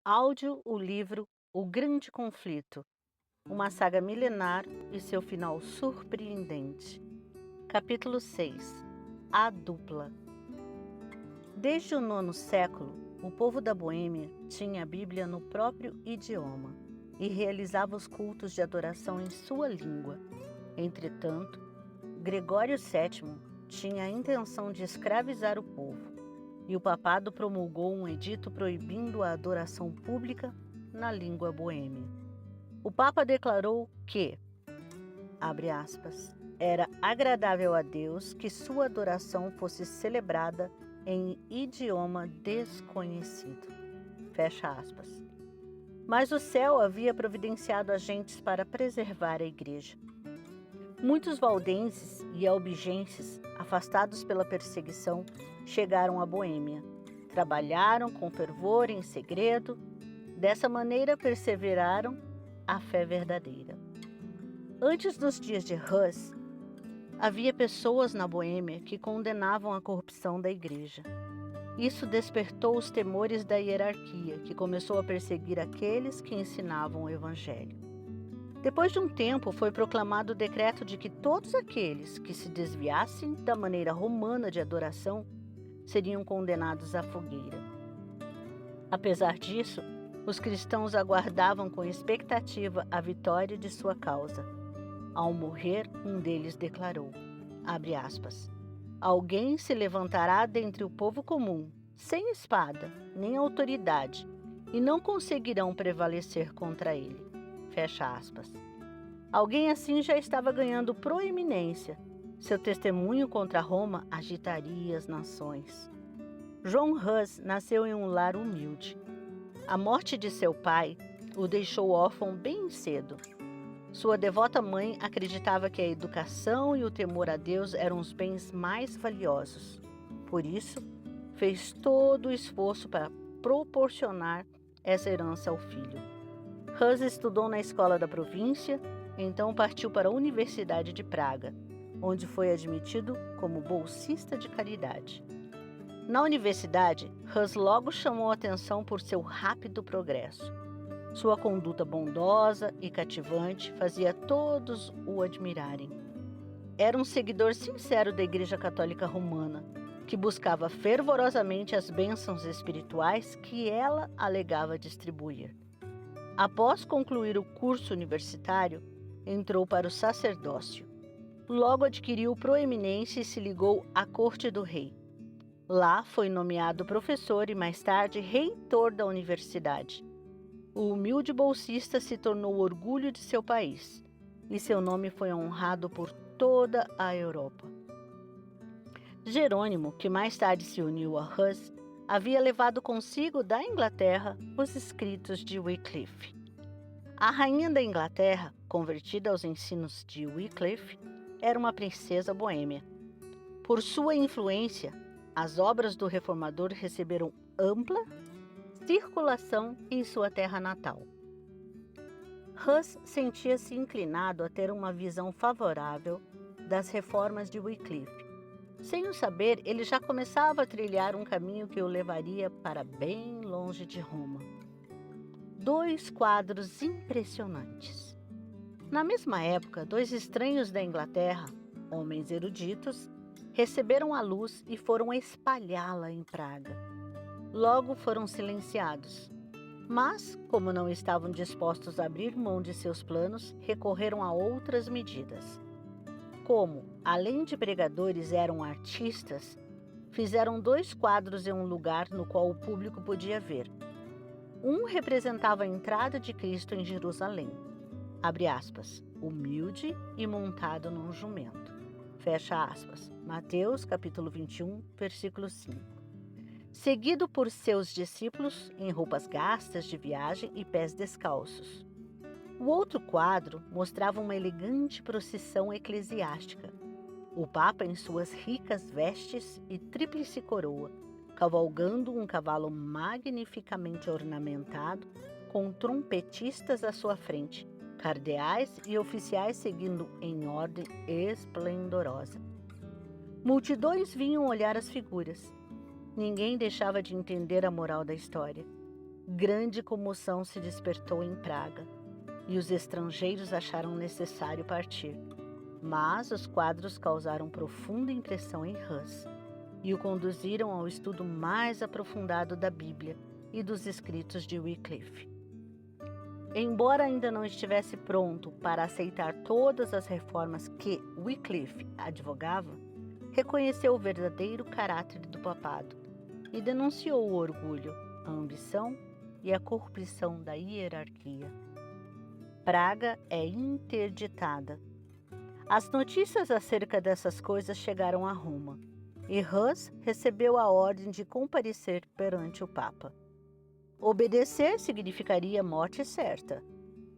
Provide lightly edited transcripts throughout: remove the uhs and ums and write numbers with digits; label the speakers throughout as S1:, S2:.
S1: Áudio, o livro O Grande Conflito, uma saga milenar e seu final surpreendente. Capítulo 6. A Dupla. Desde o nono século, o povo da Boêmia tinha a Bíblia no próprio idioma e realizava os cultos de adoração em sua língua. Entretanto, Gregório VII tinha a intenção de escravizar o povo, e o papado promulgou um edito proibindo a adoração pública na língua boêmia. O Papa declarou que, abre aspas, era agradável a Deus que sua adoração fosse celebrada em idioma desconhecido. Fecha aspas. Mas o céu havia providenciado agentes para preservar a igreja. Muitos valdenses e albigenses, afastados pela perseguição, chegaram à Boêmia. Trabalharam com fervor em segredo. Dessa maneira perseveraram a fé verdadeira. Antes dos dias de Hus, havia pessoas na Boêmia que condenavam a corrupção da igreja. Isso despertou os temores da hierarquia, que começou a perseguir aqueles que ensinavam o evangelho. Depois de um tempo, foi proclamado o decreto de que todos aqueles que se desviassem da maneira romana de adoração seriam condenados à fogueira. Apesar disso, os cristãos aguardavam com expectativa a vitória de sua causa. Ao morrer, um deles declarou, abre aspas, alguém se levantará dentre o povo comum, sem espada, nem autoridade, e não conseguirão prevalecer contra ele. Fecha aspas. Alguém assim já estava ganhando proeminência. Seu testemunho contra Roma agitaria as nações. João Hus nasceu em um lar humilde. A morte de seu pai o deixou órfão bem cedo. Sua devota mãe acreditava que a educação e o temor a Deus eram os bens mais valiosos. Por isso, fez todo o esforço para proporcionar essa herança ao filho. Hus estudou na escola da província, então partiu para a Universidade de Praga, onde foi admitido como bolsista de caridade. Na universidade, Hus logo chamou a atenção por seu rápido progresso. Sua conduta bondosa e cativante fazia todos o admirarem. Era um seguidor sincero da Igreja Católica Romana, que buscava fervorosamente as bênçãos espirituais que ela alegava distribuir. Após concluir o curso universitário, entrou para o sacerdócio. Logo adquiriu proeminência e se ligou à corte do rei. Lá foi nomeado professor e mais tarde reitor da universidade. O humilde bolsista se tornou o orgulho de seu país e seu nome foi honrado por toda a Europa. Jerônimo, que mais tarde se uniu a Hus, havia levado consigo da Inglaterra os escritos de Wycliffe. A rainha da Inglaterra, convertida aos ensinos de Wycliffe, era uma princesa boêmia. Por sua influência, as obras do reformador receberam ampla circulação em sua terra natal. Hus sentia-se inclinado a ter uma visão favorável das reformas de Wycliffe. Sem o saber, ele já começava a trilhar um caminho que o levaria para bem longe de Roma. 2 quadros impressionantes. Na mesma época, 2 estranhos da Inglaterra, homens eruditos, receberam a luz e foram espalhá-la em Praga. Logo foram silenciados. Mas, como não estavam dispostos a abrir mão de seus planos, recorreram a outras medidas. Como, além de pregadores, eram artistas, fizeram 2 quadros em um lugar no qual o público podia ver. Um representava a entrada de Cristo em Jerusalém, abre aspas, humilde e montado num jumento, fecha aspas, Mateus capítulo 21, versículo 5. Seguido por seus discípulos em roupas gastas de viagem e pés descalços. O outro quadro mostrava uma elegante procissão eclesiástica. O Papa em suas ricas vestes e tríplice coroa, cavalgando um cavalo magnificamente ornamentado, com trompetistas à sua frente, cardeais e oficiais seguindo em ordem esplendorosa. Multidões vinham olhar as figuras. Ninguém deixava de entender a moral da história. grande comoção se despertou em Praga, e os estrangeiros acharam necessário partir. Mas os quadros causaram profunda impressão em Hus e o conduziram ao estudo mais aprofundado da Bíblia e dos escritos de Wycliffe. Embora ainda não estivesse pronto para aceitar todas as reformas que Wycliffe advogava, reconheceu o verdadeiro caráter do papado e denunciou o orgulho, a ambição e a corrupção da hierarquia. Praga é interditada. As notícias acerca dessas coisas chegaram a Roma, e Hus recebeu a ordem de comparecer perante o Papa. Obedecer significaria morte certa.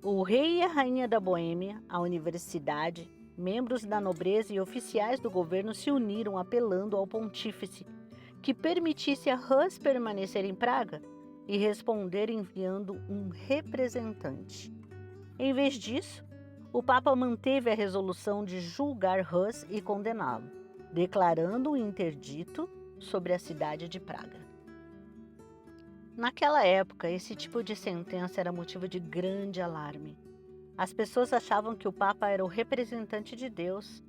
S1: O rei e a rainha da Boêmia, a universidade, membros da nobreza e oficiais do governo se uniram apelando ao pontífice que permitisse a Hus permanecer em Praga e responder enviando um representante. Em vez disso, o Papa manteve a resolução de julgar Hus e condená-lo, declarando um interdito sobre a cidade de Praga. Naquela época, esse tipo de sentença era motivo de grande alarme. As pessoas achavam que o Papa era o representante de Deus,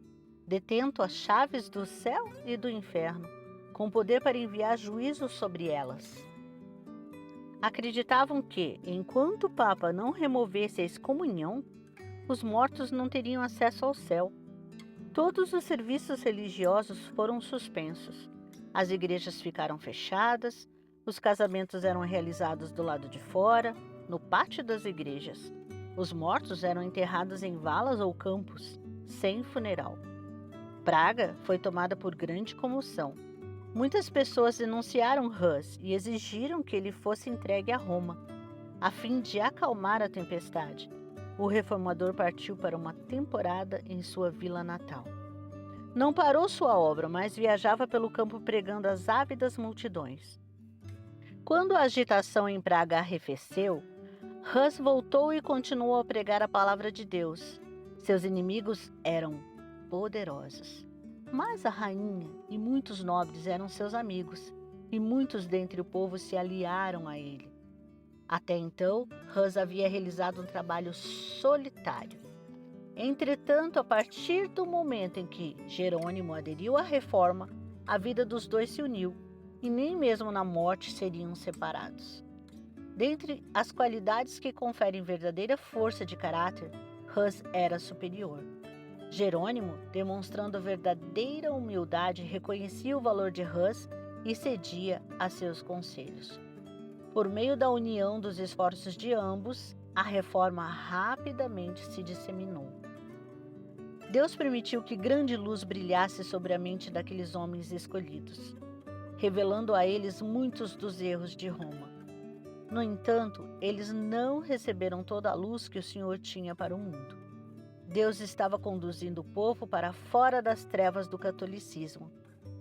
S1: detento as chaves do céu e do inferno, com poder para enviar juízo sobre elas. Acreditavam que, enquanto o Papa não removesse a excomunhão, os mortos não teriam acesso ao céu. Todos os serviços religiosos foram suspensos. As igrejas ficaram fechadas, os casamentos eram realizados do lado de fora, no pátio das igrejas. Os mortos eram enterrados em valas ou campos, sem funeral. Praga foi tomada por grande comoção. Muitas pessoas denunciaram Hus e exigiram que ele fosse entregue a Roma, a fim de acalmar a tempestade. O reformador partiu para uma temporada em sua vila natal. Não parou sua obra, mas viajava pelo campo pregando às ávidas multidões. Quando a agitação em Praga arrefeceu, Hus voltou e continuou a pregar a palavra de Deus. Seus inimigos eram poderosos. Mas a rainha e muitos nobres eram seus amigos, e muitos dentre o povo se aliaram a ele. Até então, Hus havia realizado um trabalho solitário. Entretanto, a partir do momento em que Jerônimo aderiu à reforma, a vida dos dois se uniu, e nem mesmo na morte seriam separados. Dentre as qualidades que conferem verdadeira força de caráter, Hus era superior. Jerônimo, demonstrando verdadeira humildade, reconhecia o valor de Hus e cedia a seus conselhos. Por meio da união dos esforços de ambos, a reforma rapidamente se disseminou. Deus permitiu que grande luz brilhasse sobre a mente daqueles homens escolhidos, revelando a eles muitos dos erros de Roma. No entanto, eles não receberam toda a luz que o Senhor tinha para o mundo. Deus estava conduzindo o povo para fora das trevas do catolicismo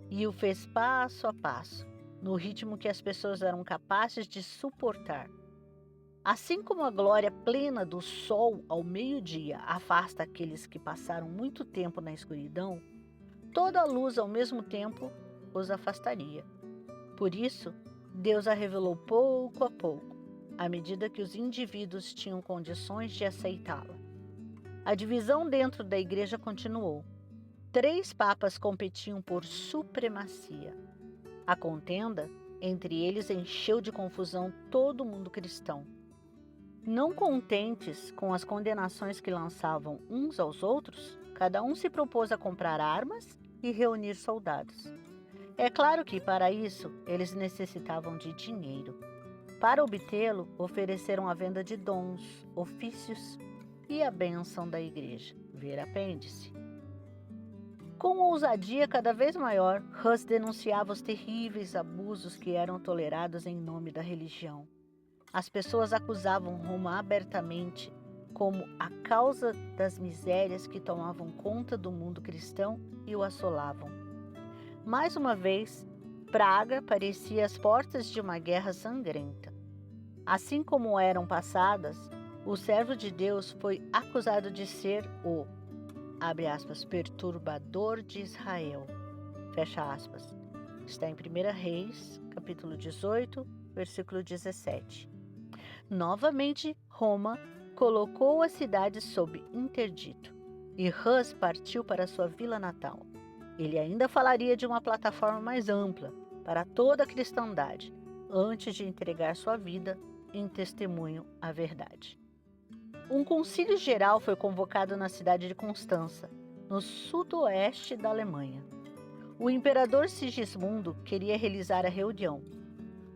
S1: e o fez passo a passo, no ritmo que as pessoas eram capazes de suportar. Assim como a glória plena do sol ao meio-dia afasta aqueles que passaram muito tempo na escuridão, toda a luz ao mesmo tempo os afastaria. Por isso, Deus a revelou pouco a pouco, à medida que os indivíduos tinham condições de aceitá-la. A divisão dentro da igreja continuou. 3 papas competiam por supremacia. A contenda entre eles encheu de confusão todo o mundo cristão. Não contentes com as condenações que lançavam uns aos outros, cada um se propôs a comprar armas e reunir soldados. É claro que, para isso, eles necessitavam de dinheiro. Para obtê-lo, ofereceram a venda de dons, ofícios e a bênção da igreja. Ver apêndice. Com ousadia cada vez maior, Hus denunciava os terríveis abusos que eram tolerados em nome da religião. As pessoas acusavam Roma abertamente como a causa das misérias que tomavam conta do mundo cristão e o assolavam. Mais uma vez, Praga parecia às portas de uma guerra sangrenta. Assim como eram passadas, o servo de Deus foi acusado de ser o, abre aspas, perturbador de Israel, fecha aspas. Está em 1 Reis, capítulo 18, versículo 17. Novamente, Roma colocou a cidade sob interdito e Hus partiu para sua vila natal. Ele ainda falaria de uma plataforma mais ampla para toda a cristandade, antes de entregar sua vida em testemunho à verdade. Um concílio geral foi convocado na cidade de Constança, no sudoeste da Alemanha. O imperador Sigismundo queria realizar a reunião.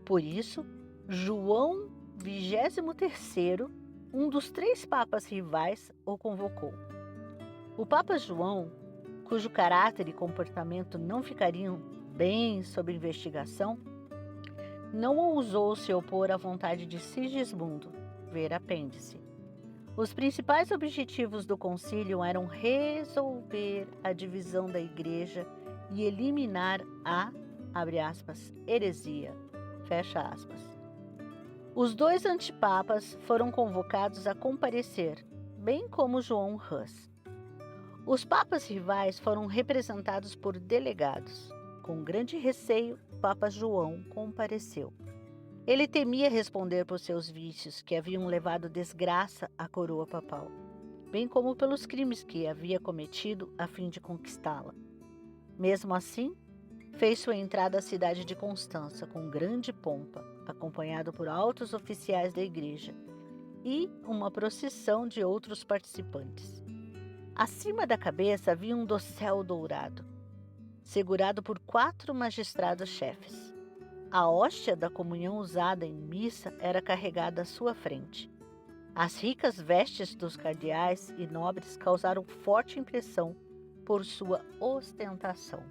S1: Por isso, João XXIII, um dos 3 papas rivais, o convocou. O Papa João, cujo caráter e comportamento não ficariam bem sob investigação, não ousou se opor à vontade de Sigismundo, ver apêndice. Os principais objetivos do concílio eram resolver a divisão da Igreja e eliminar a, abre aspas, heresia, fecha aspas. Os 2 antipapas foram convocados a comparecer, bem como João Hus. Os papas rivais foram representados por delegados. Com grande receio, o Papa João compareceu. Ele temia responder por seus vícios, que haviam levado desgraça à coroa papal, bem como pelos crimes que havia cometido a fim de conquistá-la. Mesmo assim, fez sua entrada à cidade de Constança com grande pompa, acompanhado por altos oficiais da igreja e uma procissão de outros participantes. Acima da cabeça havia um dossel dourado, segurado por 4 magistrados-chefes. A hóstia da comunhão usada em missa era carregada à sua frente. As ricas vestes dos cardeais e nobres causaram forte impressão por sua ostentação.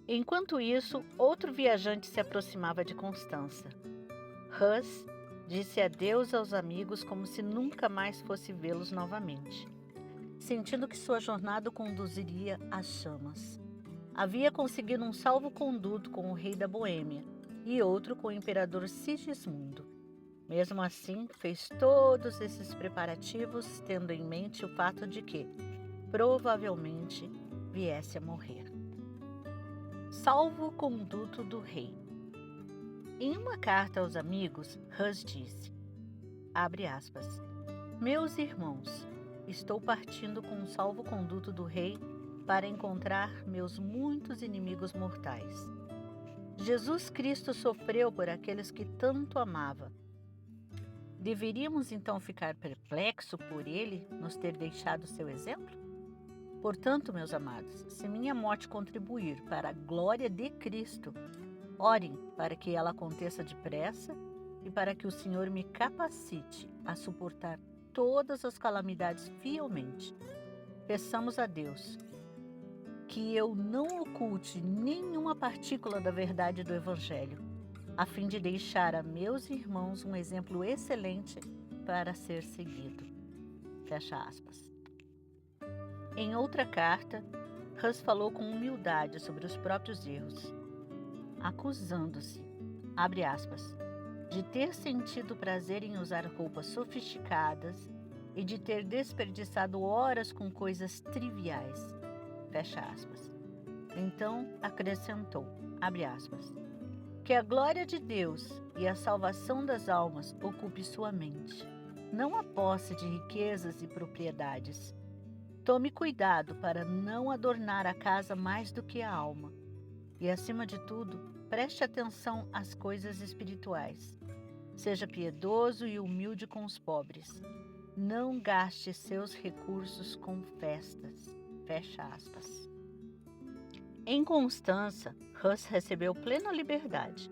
S1: Enquanto isso, outro viajante se aproximava de Constança. Hus disse adeus aos amigos como se nunca mais fosse vê-los novamente, sentindo que sua jornada o conduziria às chamas. Havia conseguido um salvo-conduto com o rei da Boêmia e outro com o imperador Sigismundo. Mesmo assim, fez todos esses preparativos tendo em mente o fato de que, provavelmente, viesse a morrer. Salvo-conduto do rei. Em uma carta aos amigos, Hus disse, abre aspas, meus irmãos, estou partindo com o salvo-conduto do rei para encontrar meus muitos inimigos mortais. Jesus Cristo sofreu por aqueles que tanto amava. Deveríamos então ficar perplexos por ele nos ter deixado seu exemplo? Portanto, meus amados, se minha morte contribuir para a glória de Cristo, orem para que ela aconteça depressa e para que o Senhor me capacite a suportar todas as calamidades fielmente. Peçamos a Deus que eu não oculte nenhuma partícula da verdade do Evangelho, a fim de deixar a meus irmãos um exemplo excelente para ser seguido. Fecha aspas. Em outra carta, Hus falou com humildade sobre os próprios erros, acusando-se, abre aspas, de ter sentido prazer em usar roupas sofisticadas e de ter desperdiçado horas com coisas triviais. Fecha aspas. Então acrescentou, abre aspas, que a glória de Deus e a salvação das almas ocupe sua mente, não a posse de riquezas e propriedades. Tome cuidado para não adornar a casa mais do que a alma. E, acima de tudo, preste atenção às coisas espirituais. Seja piedoso e humilde com os pobres. Não gaste seus recursos com festas. Fecha aspas. Em Constança, Hus recebeu plena liberdade.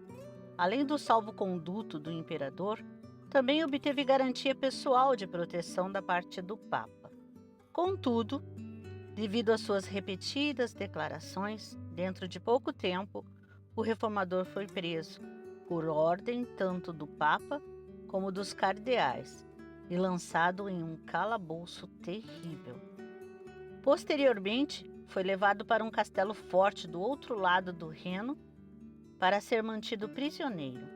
S1: Além do salvo-conduto do imperador, também obteve garantia pessoal de proteção da parte do Papa. Contudo, devido às suas repetidas declarações, dentro de pouco tempo, o reformador foi preso, por ordem tanto do Papa como dos cardeais, e lançado em um calabouço terrível. Posteriormente, foi levado para um castelo forte do outro lado do Reno para ser mantido prisioneiro.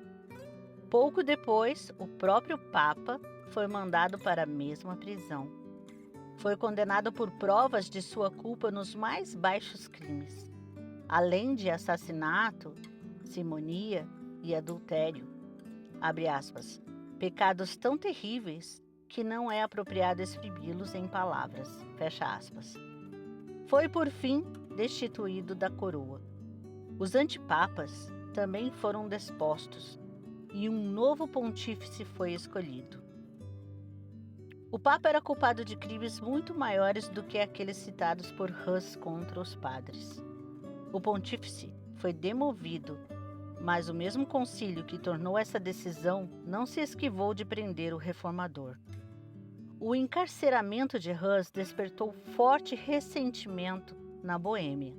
S1: Pouco depois, o próprio Papa foi mandado para a mesma prisão. Foi condenado por provas de sua culpa nos mais baixos crimes, além de assassinato, simonia e adultério. Abre aspas. pecados tão terríveis que não é apropriado exprimi-los em palavras. Fecha aspas. Foi, por fim, destituído da coroa. Os antipapas também foram depostos e um novo pontífice foi escolhido. O Papa era culpado de crimes muito maiores do que aqueles citados por Hus contra os padres. O pontífice foi demovido, mas o mesmo concílio que tornou essa decisão não se esquivou de prender o reformador. O encarceramento de Hus despertou forte ressentimento na Boêmia.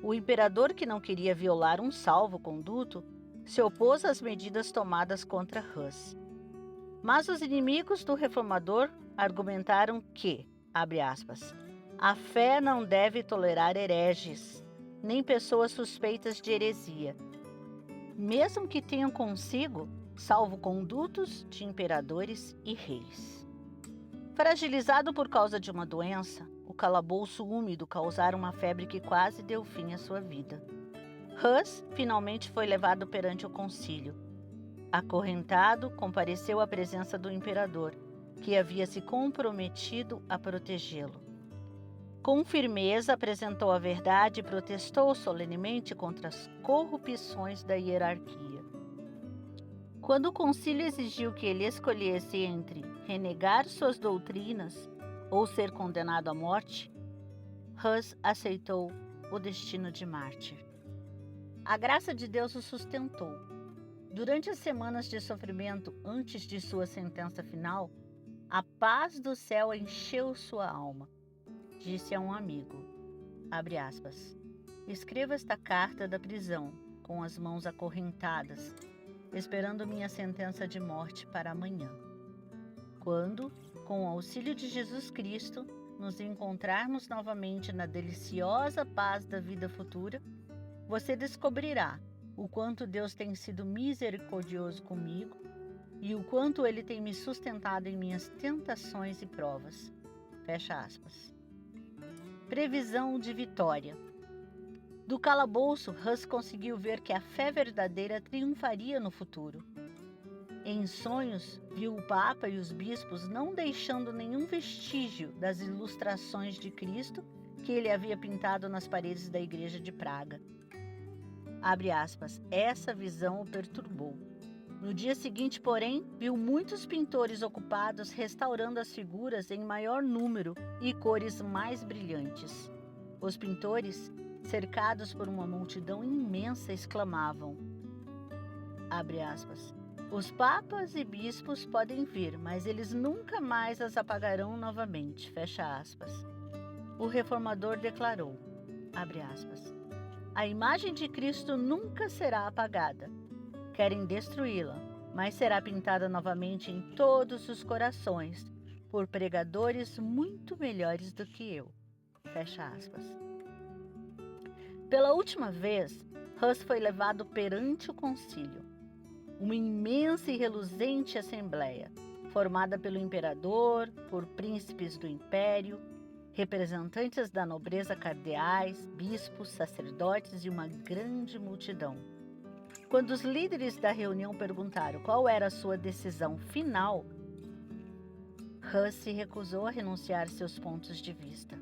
S1: O imperador, que não queria violar um salvo-conduto, se opôs às medidas tomadas contra Hus. Mas os inimigos do reformador argumentaram que, abre aspas, a fé não deve tolerar hereges, nem pessoas suspeitas de heresia, mesmo que tenham consigo salvo-condutos de imperadores e reis. Fragilizado por causa de uma doença, o calabouço úmido causara uma febre que quase deu fim à sua vida. Hus finalmente foi levado perante o concílio. Acorrentado, compareceu à presença do imperador, que havia se comprometido a protegê-lo. Com firmeza apresentou a verdade e protestou solenemente contra as corrupções da hierarquia. Quando o concílio exigiu que ele escolhesse entre renegar suas doutrinas ou ser condenado à morte, Hus aceitou o destino de mártir. A graça de Deus o sustentou. Durante as semanas de sofrimento antes de sua sentença final, a paz do céu encheu sua alma. Disse a um amigo, abre aspas, escreva esta carta da prisão, com as mãos acorrentadas, esperando minha sentença de morte para amanhã. Quando, com o auxílio de Jesus Cristo, nos encontrarmos novamente na deliciosa paz da vida futura, você descobrirá o quanto Deus tem sido misericordioso comigo e o quanto Ele tem me sustentado em minhas tentações e provas. Fecha aspas. Previsão de vitória. Do calabouço, Hus conseguiu ver que a fé verdadeira triunfaria no futuro. Em sonhos, viu o Papa e os bispos não deixando nenhum vestígio das ilustrações de Cristo que ele havia pintado nas paredes da igreja de Praga. Abre aspas, essa visão o perturbou. No dia seguinte, porém, viu muitos pintores ocupados restaurando as figuras em maior número e cores mais brilhantes. Os pintores, cercados por uma multidão imensa, exclamavam, abre aspas, os papas e bispos podem vir, mas eles nunca mais as apagarão novamente, fecha aspas. O reformador declarou, abre aspas, a imagem de Cristo nunca será apagada. Querem destruí-la, mas será pintada novamente em todos os corações por pregadores muito melhores do que eu. Fecha aspas. Pela última vez, Hus foi levado perante o concílio. Uma imensa e reluzente assembleia, formada pelo imperador, por príncipes do império, representantes da nobreza cardeais, bispos, sacerdotes e uma grande multidão. Quando os líderes da reunião perguntaram qual era a sua decisão final, Hus se recusou a renunciar seus pontos de vista.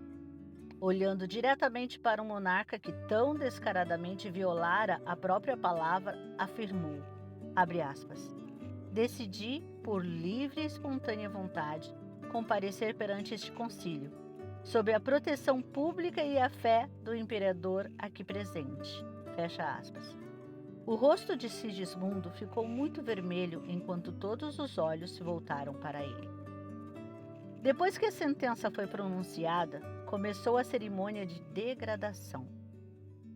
S1: Olhando diretamente para o monarca que tão descaradamente violara a própria palavra, afirmou, abre aspas, decidi, por livre e espontânea vontade, comparecer perante este concílio, sob a proteção pública e a fé do imperador aqui presente. Fecha aspas. O rosto de Sigismundo ficou muito vermelho enquanto todos os olhos se voltaram para ele. Depois que a sentença foi pronunciada, começou a cerimônia de degradação.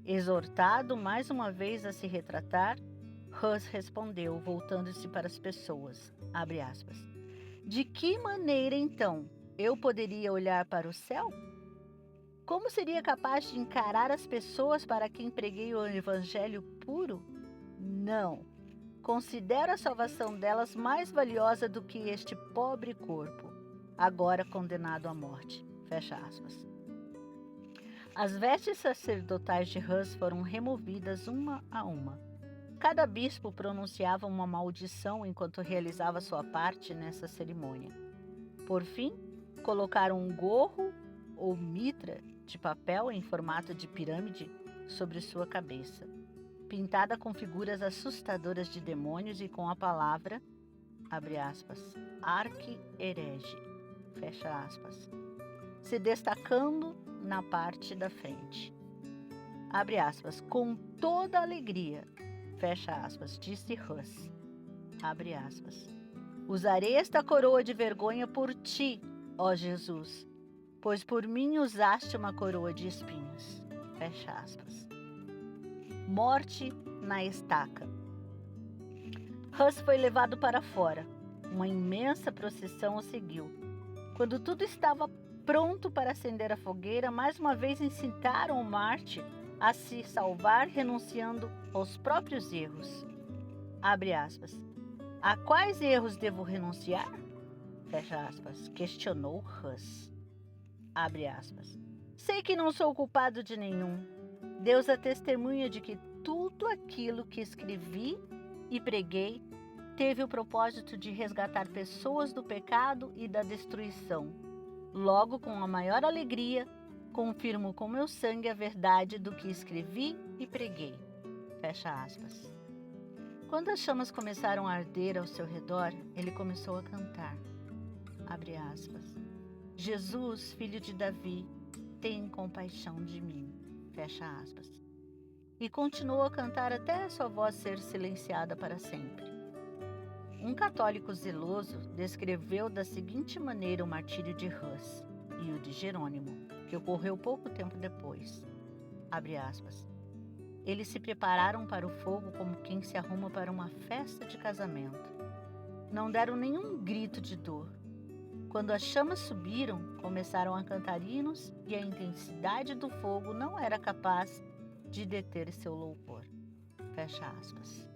S1: Exortado mais uma vez a se retratar, Hus respondeu, voltando-se para as pessoas, abre aspas, de que maneira, então, eu poderia olhar para o céu? Como seria capaz de encarar as pessoas para quem preguei o evangelho puro? Não. Considero a salvação delas mais valiosa do que este pobre corpo, agora condenado à morte. Fecha aspas. As vestes sacerdotais de Hus foram removidas uma a uma. Cada bispo pronunciava uma maldição enquanto realizava sua parte nessa cerimônia. Por fim, colocaram um gorro ou mitra de papel em formato de pirâmide sobre sua cabeça, pintada com figuras assustadoras de demônios e com a palavra, abre aspas, arqui-herege, fecha aspas, se destacando na parte da frente. Abre aspas, com toda alegria, fecha aspas, disse Hus, abre aspas. Usarei esta coroa de vergonha por ti, ó Jesus, pois por mim usaste uma coroa de espinhos, fecha aspas. Morte na estaca. Hus foi levado para fora. Uma imensa procissão o seguiu. Quando tudo estava pronto para acender a fogueira, mais uma vez incitaram o Marte a se salvar, renunciando aos próprios erros. Abre aspas. A quais erros devo renunciar? Fecha aspas. Questionou Hus. Abre aspas. Sei que não sou culpado de nenhum. Deus é testemunha de que tudo aquilo que escrevi e preguei teve o propósito de resgatar pessoas do pecado e da destruição. Logo, com a maior alegria, confirmo com meu sangue a verdade do que escrevi e preguei. Fecha aspas. Quando as chamas começaram a arder ao seu redor, ele começou a cantar. Abre aspas. Jesus, filho de Davi, tem compaixão de mim. Fecha aspas. E continuou a cantar até sua voz ser silenciada para sempre. Um católico zeloso descreveu da seguinte maneira o martírio de Hus e o de Jerônimo, que ocorreu pouco tempo depois. Abre aspas. Eles se prepararam para o fogo como quem se arruma para uma festa de casamento. Não deram nenhum grito de dor. Quando as chamas subiram, começaram a cantar hinos e a intensidade do fogo não era capaz de deter seu louvor. Fecha aspas.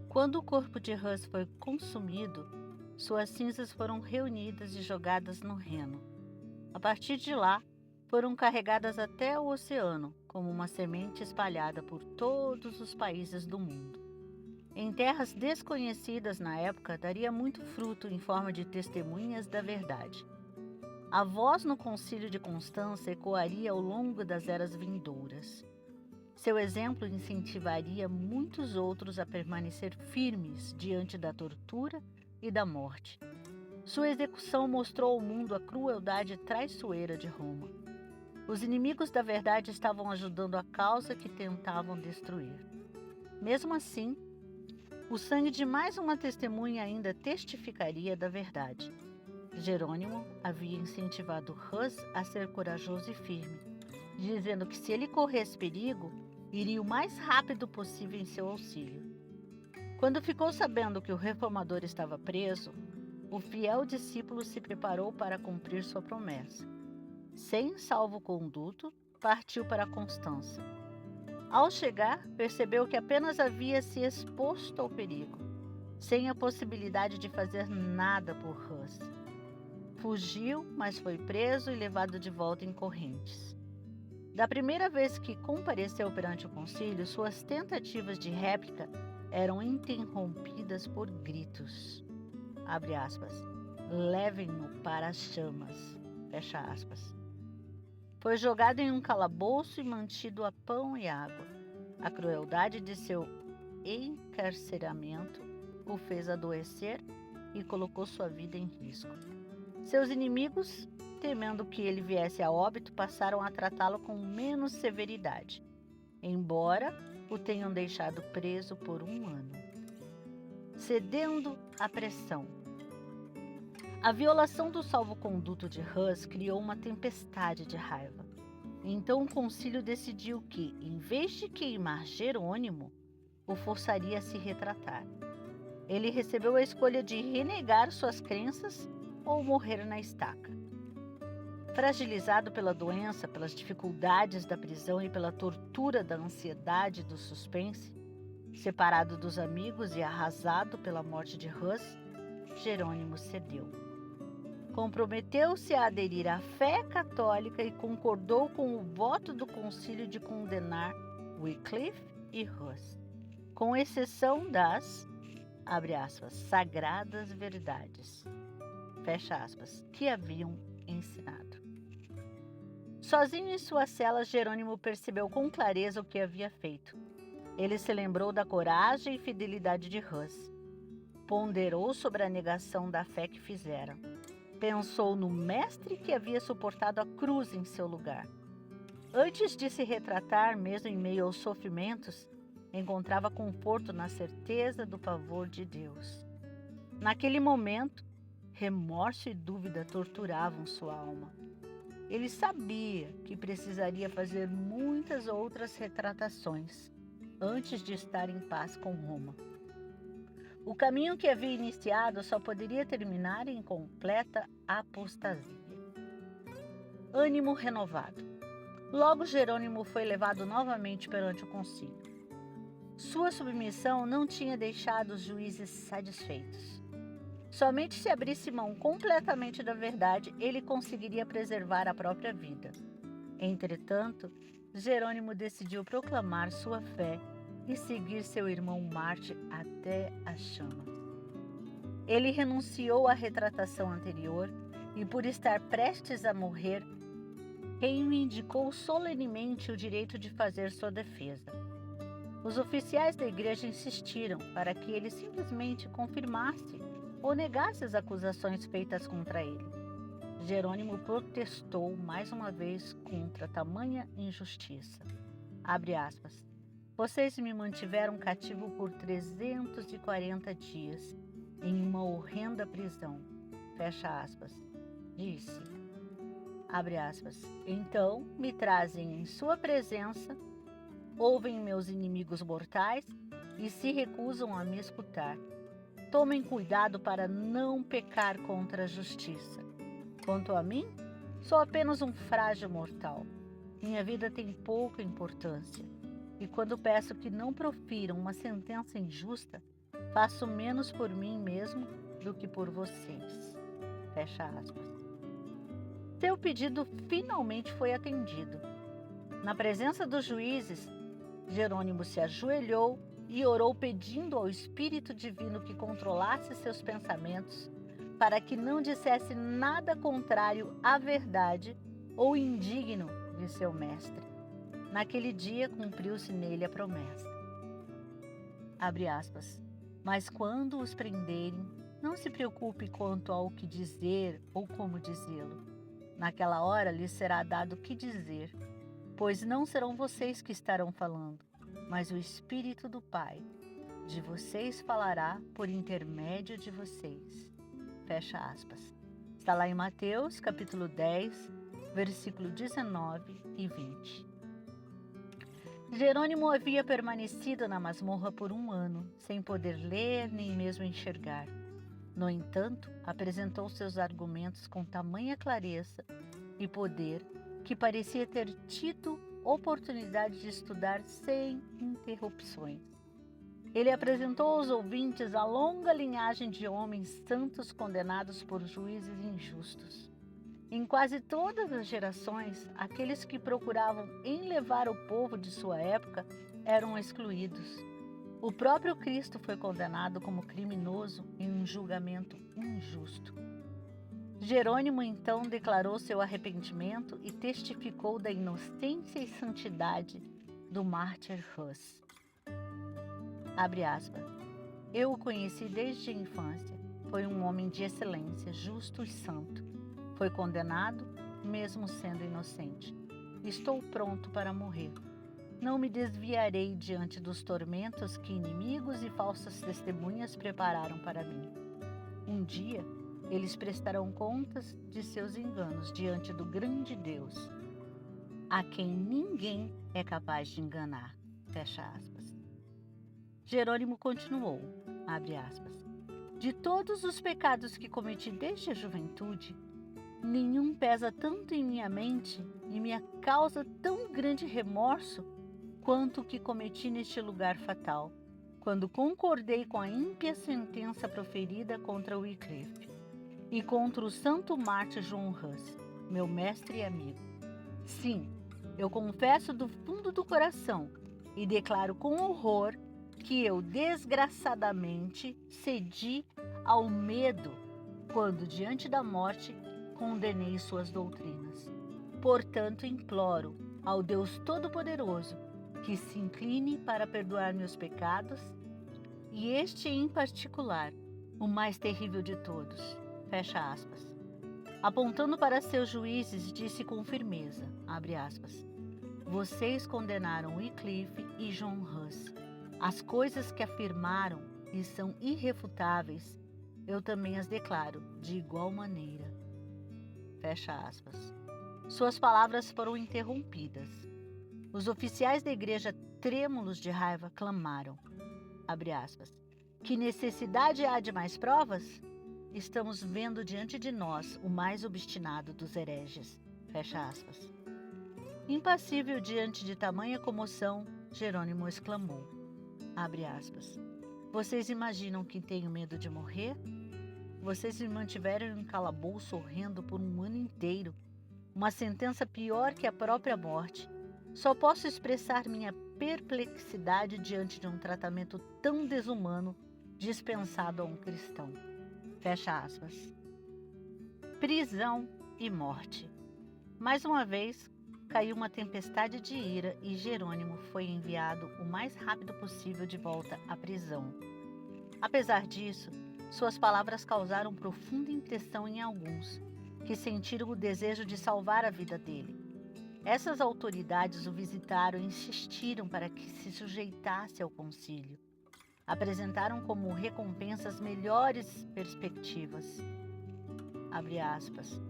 S1: Quando o corpo de Hus foi consumido, suas cinzas foram reunidas e jogadas no Reno. A partir de lá, foram carregadas até o oceano, como uma semente espalhada por todos os países do mundo. Em terras desconhecidas na época, daria muito fruto em forma de testemunhas da verdade. A voz no concílio de Constança ecoaria ao longo das eras vindouras. Seu exemplo incentivaria muitos outros a permanecer firmes diante da tortura e da morte. Sua execução mostrou ao mundo a crueldade traiçoeira de Roma. Os inimigos da verdade estavam ajudando a causa que tentavam destruir. Mesmo assim, o sangue de mais uma testemunha ainda testificaria da verdade. Jerônimo havia incentivado Hus a ser corajoso e firme, dizendo que se ele corresse perigo, iria o mais rápido possível em seu auxílio. Quando ficou sabendo que o reformador estava preso, o fiel discípulo se preparou para cumprir sua promessa. Sem salvo-conduto, partiu para Constança. Ao chegar, percebeu que apenas havia se exposto ao perigo, sem a possibilidade de fazer nada por Hus. Fugiu, mas foi preso e levado de volta em correntes. Da primeira vez que compareceu perante o concílio, suas tentativas de réplica eram interrompidas por gritos. Abre aspas. Levem-no para as chamas. Fecha aspas. Foi jogado em um calabouço e mantido a pão e água. A crueldade de seu encarceramento o fez adoecer e colocou sua vida em risco. Seus inimigos, temendo que ele viesse a óbito, passaram a tratá-lo com menos severidade, embora o tenham deixado preso por 1 ano. Cedendo à pressão. A violação do salvo-conduto de Hus criou uma tempestade de raiva. Então o concílio decidiu que, em vez de queimar Jerônimo, o forçaria a se retratar. Ele recebeu a escolha de renegar suas crenças ou morrer na estaca. Fragilizado pela doença, pelas dificuldades da prisão e pela tortura da ansiedade e do suspense, separado dos amigos e arrasado pela morte de Hus, Jerônimo cedeu. Comprometeu-se a aderir à fé católica e concordou com o voto do concílio de condenar Wycliffe e Hus. com exceção das, abre aspas, sagradas verdades, fecha aspas, que haviam ensinado. Sozinho em sua cela, Jerônimo percebeu com clareza o que havia feito. Ele se lembrou da coragem e fidelidade de Hus. Ponderou sobre a negação da fé que fizera. Pensou no mestre que havia suportado a cruz em seu lugar. Antes de se retratar, mesmo em meio aos sofrimentos, encontrava conforto na certeza do favor de Deus. Naquele momento, remorso e dúvida torturavam sua alma. Ele sabia que precisaria fazer muitas outras retratações antes de estar em paz com Roma. O caminho que havia iniciado só poderia terminar em completa apostasia. Ânimo renovado. Logo Jerônimo foi levado novamente perante o concílio. Sua submissão não tinha deixado os juízes satisfeitos. Somente se abrisse mão completamente da verdade, ele conseguiria preservar a própria vida. Entretanto, Jerônimo decidiu proclamar sua fé e seguir seu irmão Marte até as chamas. Ele renunciou à retratação anterior e, por estar prestes a morrer, reivindicou solenemente o direito de fazer sua defesa. Os oficiais da igreja insistiram para que ele simplesmente confirmasse ou negasse as acusações feitas contra ele. Jerônimo protestou mais uma vez contra tamanha injustiça. Abre aspas. Vocês me mantiveram cativo por 340 dias, em uma horrenda prisão. Fecha aspas. Disse. Abre aspas. Então me trazem em sua presença, ouvem meus inimigos mortais e se recusam a me escutar. Tomem cuidado para não pecar contra a justiça. Quanto a mim, sou apenas um frágil mortal. Minha vida tem pouca importância. E quando peço que não profiram uma sentença injusta, faço menos por mim mesmo do que por vocês. Fecha aspas. Seu pedido finalmente foi atendido. Na presença dos juízes, Jerônimo se ajoelhou e orou pedindo ao Espírito Divino que controlasse seus pensamentos para que não dissesse nada contrário à verdade ou indigno de seu mestre. Naquele dia cumpriu-se nele a promessa. Abre aspas. Mas quando os prenderem, não se preocupe quanto ao que dizer ou como dizê-lo. Naquela hora lhes será dado o que dizer, pois não serão vocês que estarão falando, mas o Espírito do Pai. De vocês falará por intermédio de vocês. Fecha aspas. Está lá em Mateus, capítulo 10, versículo 19 e 20. Jerônimo havia permanecido na masmorra por 1 ano, sem poder ler nem mesmo enxergar. No entanto, apresentou seus argumentos com tamanha clareza e poder que parecia ter tido oportunidade de estudar sem interrupções. Ele apresentou aos ouvintes a longa linhagem de homens santos condenados por juízes injustos. Em quase todas as gerações, aqueles que procuravam enlevar o povo de sua época eram excluídos. O próprio Cristo foi condenado como criminoso em um julgamento injusto. Jerônimo então declarou seu arrependimento e testificou da inocência e santidade do mártir Hus. Abre aspas. Eu o conheci desde a infância. Foi um homem de excelência, justo e santo. Foi condenado, mesmo sendo inocente. Estou pronto para morrer. Não me desviarei diante dos tormentos que inimigos e falsas testemunhas prepararam para mim. Um dia, eles prestarão contas de seus enganos diante do grande Deus, a quem ninguém é capaz de enganar. Fecha aspas. Jerônimo continuou, abre aspas. De todos os pecados que cometi desde a juventude, nenhum pesa tanto em minha mente e me causa tão grande remorso quanto o que cometi neste lugar fatal, quando concordei com a ímpia sentença proferida contra Wycliffe e contra o santo mártir João Hus, meu mestre e amigo. Sim, eu confesso do fundo do coração e declaro com horror que eu desgraçadamente cedi ao medo quando, diante da morte, condenei suas doutrinas. Portanto, imploro ao Deus Todo-Poderoso que se incline para perdoar meus pecados, e este em particular, o mais terrível de todos. Fecha aspas. Apontando para seus juízes, disse com firmeza, abre aspas, vocês condenaram Wycliffe e John Huss. As coisas que afirmaram e são irrefutáveis, eu também as declaro de igual maneira. Fecha aspas. Suas palavras foram interrompidas. Os oficiais da igreja, trêmulos de raiva, clamaram, abre aspas, que necessidade há de mais provas? Estamos vendo diante de nós o mais obstinado dos hereges. Fecha aspas. Impassível diante de tamanha comoção, Jerônimo exclamou, abre aspas, vocês imaginam que tenho medo de morrer? Vocês me mantiveram em um calabouço horrendo por um ano inteiro, uma sentença pior que a própria morte. Só posso expressar minha perplexidade diante de um tratamento tão desumano dispensado a um cristão. Fecha aspas. Prisão e morte. Mais uma vez, caiu uma tempestade de ira e Jerônimo foi enviado o mais rápido possível de volta à prisão. Apesar disso, suas palavras causaram profunda impressão em alguns, que sentiram o desejo de salvar a vida dele. Essas autoridades o visitaram e insistiram para que se sujeitasse ao concílio. Apresentaram como recompensa as melhores perspectivas. Abre aspas.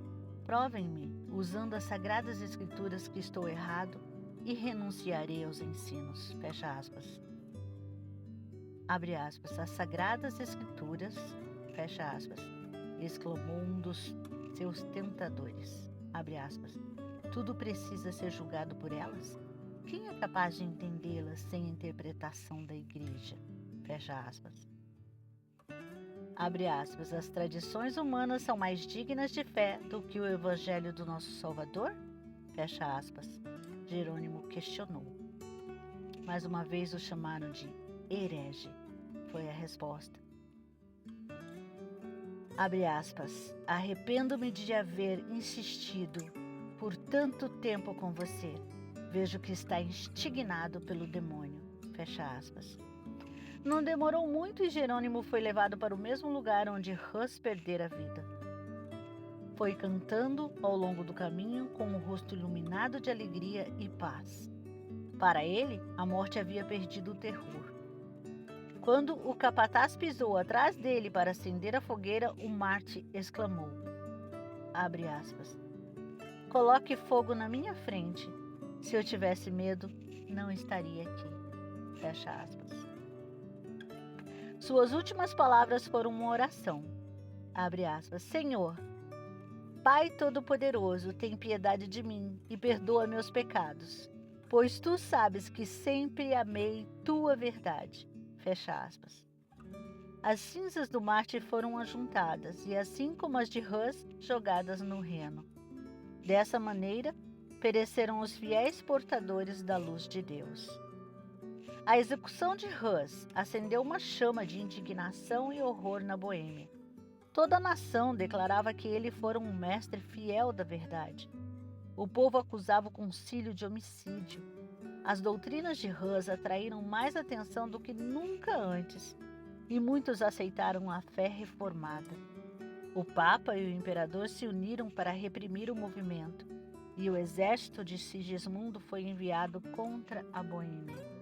S1: Provem-me, usando as Sagradas Escrituras, que estou errado e renunciarei aos ensinos. Fecha aspas. Abre aspas. As Sagradas Escrituras, fecha aspas, exclamou um dos seus tentadores. Abre aspas. Tudo precisa ser julgado por elas? Quem é capaz de entendê-las sem interpretação da igreja? Fecha aspas. Abre aspas. As tradições humanas são mais dignas de fé do que o evangelho do nosso Salvador? Fecha aspas. Jerônimo questionou. Mais uma vez o chamaram de herege. Foi a resposta. Abre aspas. Arrependo-me de haver insistido por tanto tempo com você. Vejo que está instigado pelo demônio. Fecha aspas. Não demorou muito e Jerônimo foi levado para o mesmo lugar onde Huss perdera a vida. Foi cantando ao longo do caminho com o rosto iluminado de alegria e paz. Para ele, a morte havia perdido o terror. Quando o capataz pisou atrás dele para acender a fogueira, o Marte exclamou, abre aspas, coloque fogo na minha frente. Se eu tivesse medo, não estaria aqui. Fecha aspas. Suas últimas palavras foram uma oração. Abre aspas. Senhor, Pai Todo-Poderoso, tem piedade de mim e perdoa meus pecados, pois tu sabes que sempre amei tua verdade. Fecha aspas. As cinzas do Marte foram ajuntadas e, assim como as de Huss, jogadas no Reno. Dessa maneira, pereceram os fiéis portadores da luz de Deus. A execução de Huss acendeu uma chama de indignação e horror na Boêmia. Toda a nação declarava que ele fora um mestre fiel da verdade. O povo acusava o concílio de homicídio. As doutrinas de Huss atraíram mais atenção do que nunca antes, e muitos aceitaram a fé reformada. O Papa e o Imperador se uniram para reprimir o movimento, e o exército de Sigismundo foi enviado contra a Boêmia.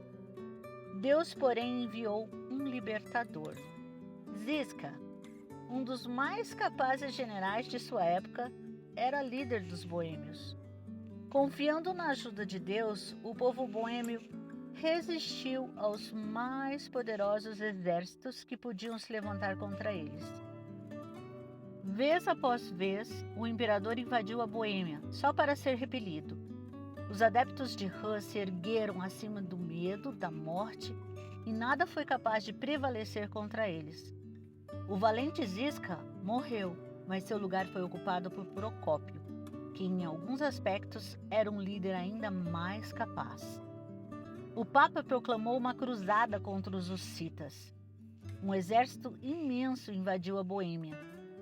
S1: Deus, porém, enviou um libertador. Ziska, um dos mais capazes generais de sua época, era líder dos boêmios. Confiando na ajuda de Deus, o povo boêmio resistiu aos mais poderosos exércitos que podiam se levantar contra eles. Vez após vez, o imperador invadiu a Boêmia, só para ser repelido. Os adeptos de Huss se ergueram acima do medo, da morte, e nada foi capaz de prevalecer contra eles. O valente Ziska morreu, mas seu lugar foi ocupado por Procópio, que em alguns aspectos era um líder ainda mais capaz. O Papa proclamou uma cruzada contra os hussitas. Um exército imenso invadiu a Boêmia,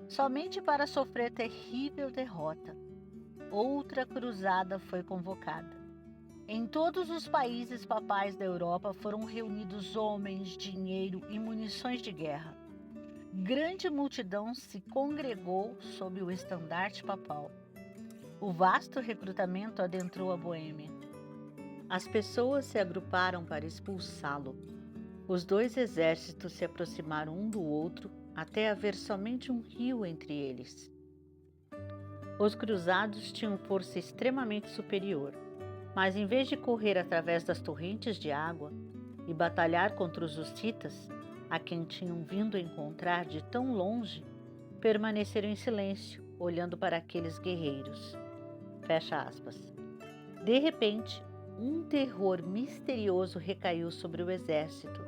S1: somente para sofrer terrível derrota. Outra cruzada foi convocada. Em todos os países papais da Europa foram reunidos homens, dinheiro e munições de guerra. Grande multidão se congregou sob o estandarte papal. O vasto recrutamento adentrou a Boêmia. As pessoas se agruparam para expulsá-lo. Os dois exércitos se aproximaram um do outro até haver somente um rio entre eles. Os cruzados tinham força extremamente superior, mas em vez de correr através das torrentes de água e batalhar contra os hussitas, a quem tinham vindo encontrar de tão longe, permaneceram em silêncio, olhando para aqueles guerreiros. Fecha aspas. De repente, um terror misterioso recaiu sobre o exército.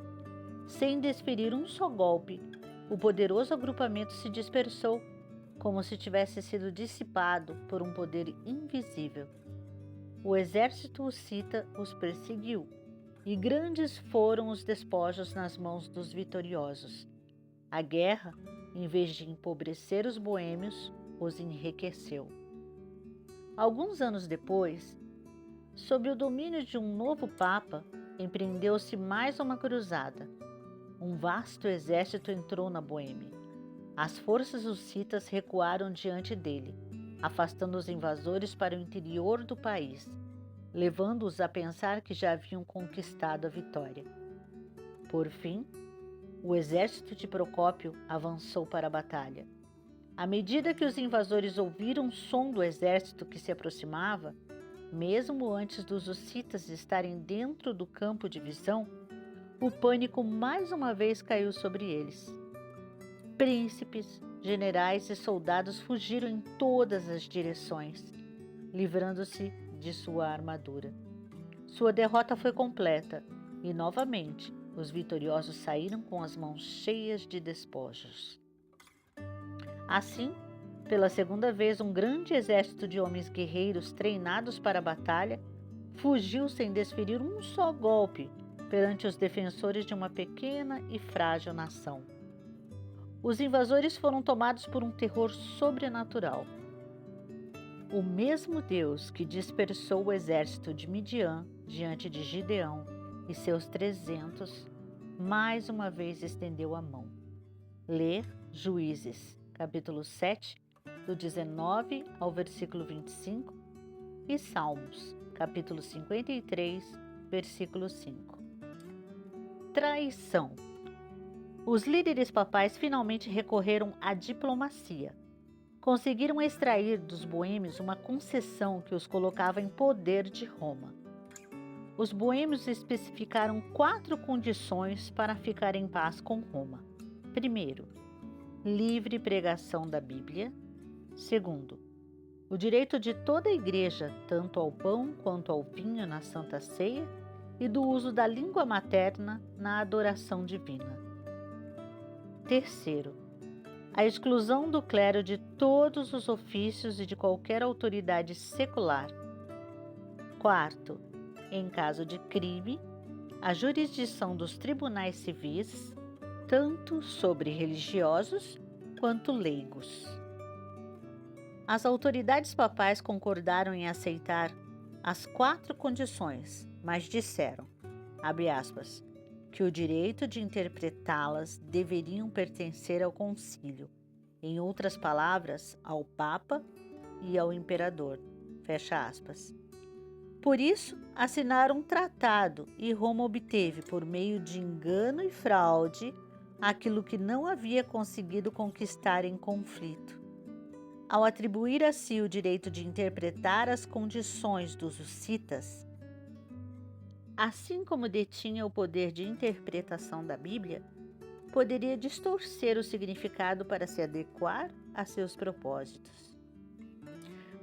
S1: Sem desferir um só golpe, o poderoso agrupamento se dispersou, como se tivesse sido dissipado por um poder invisível. O exército hussita os perseguiu, e grandes foram os despojos nas mãos dos vitoriosos. A guerra, em vez de empobrecer os boêmios, os enriqueceu. Alguns anos depois, sob o domínio de um novo papa, empreendeu-se mais uma cruzada. Um vasto exército entrou na Boêmia. As forças hussitas recuaram diante dele, afastando os invasores para o interior do país, levando-os a pensar que já haviam conquistado a vitória. Por fim, o exército de Procópio avançou para a batalha. À medida que os invasores ouviram o som do exército que se aproximava, mesmo antes dos hussitas estarem dentro do campo de visão, o pânico mais uma vez caiu sobre eles. Príncipes, generais e soldados fugiram em todas as direções, livrando-se de sua armadura. Sua derrota foi completa e, novamente, os vitoriosos saíram com as mãos cheias de despojos. Assim, pela segunda vez, um grande exército de homens guerreiros treinados para a batalha fugiu sem desferir um só golpe perante os defensores de uma pequena e frágil nação. Os invasores foram tomados por um terror sobrenatural. O mesmo Deus que dispersou o exército de Midian diante de Gideão e seus 300, mais uma vez estendeu a mão. Lê Juízes, capítulo 7, do 19 ao versículo 25, e Salmos, capítulo 53, versículo 5. Traição. Os líderes papais finalmente recorreram à diplomacia. Conseguiram extrair dos boêmios uma concessão que os colocava em poder de Roma. Os boêmios especificaram 4 condições para ficar em paz com Roma. Primeiro, livre pregação da Bíblia. Segundo, o direito de toda a igreja, tanto ao pão quanto ao vinho na Santa Ceia, e do uso da língua materna na adoração divina. Terceiro, a exclusão do clero de todos os ofícios e de qualquer autoridade secular. Quarto, em caso de crime, a jurisdição dos tribunais civis, tanto sobre religiosos quanto leigos. As autoridades papais concordaram em aceitar as 4 condições, mas disseram, abre aspas, que o direito de interpretá-las deveriam pertencer ao concílio, em outras palavras, ao Papa e ao Imperador, fecha aspas. Por isso, assinaram um tratado e Roma obteve, por meio de engano e fraude, aquilo que não havia conseguido conquistar em conflito. Ao atribuir a si o direito de interpretar as condições dos hussitas, assim como detinha o poder de interpretação da Bíblia, poderia distorcer o significado para se adequar a seus propósitos.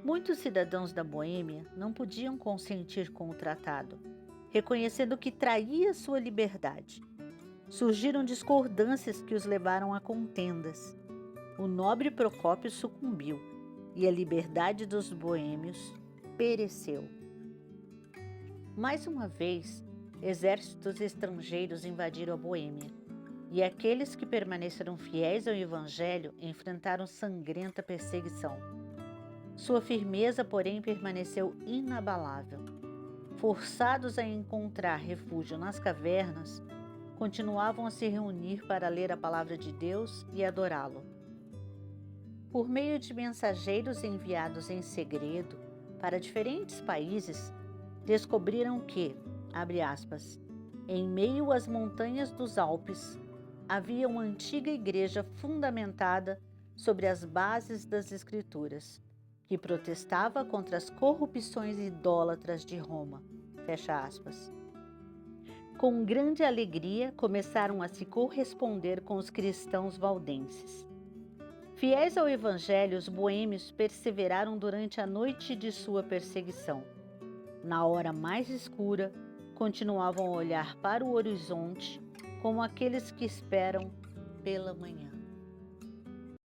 S1: Muitos cidadãos da Boêmia não podiam consentir com o tratado, reconhecendo que traía sua liberdade. Surgiram discordâncias que os levaram a contendas. O nobre Procópio sucumbiu e a liberdade dos boêmios pereceu. Mais uma vez, exércitos estrangeiros invadiram a Boêmia, e aqueles que permaneceram fiéis ao Evangelho enfrentaram sangrenta perseguição. Sua firmeza, porém, permaneceu inabalável. Forçados a encontrar refúgio nas cavernas, continuavam a se reunir para ler a palavra de Deus e adorá-lo. Por meio de mensageiros enviados em segredo para diferentes países, descobriram que, abre aspas, em meio às montanhas dos Alpes, havia uma antiga igreja fundamentada sobre as bases das Escrituras, que protestava contra as corrupções idólatras de Roma. Fecha aspas. Com grande alegria, começaram a se corresponder com os cristãos valdenses. Fiéis ao Evangelho, os boêmios perseveraram durante a noite de sua perseguição. Na hora mais escura, continuavam a olhar para o horizonte como aqueles que esperam pela manhã.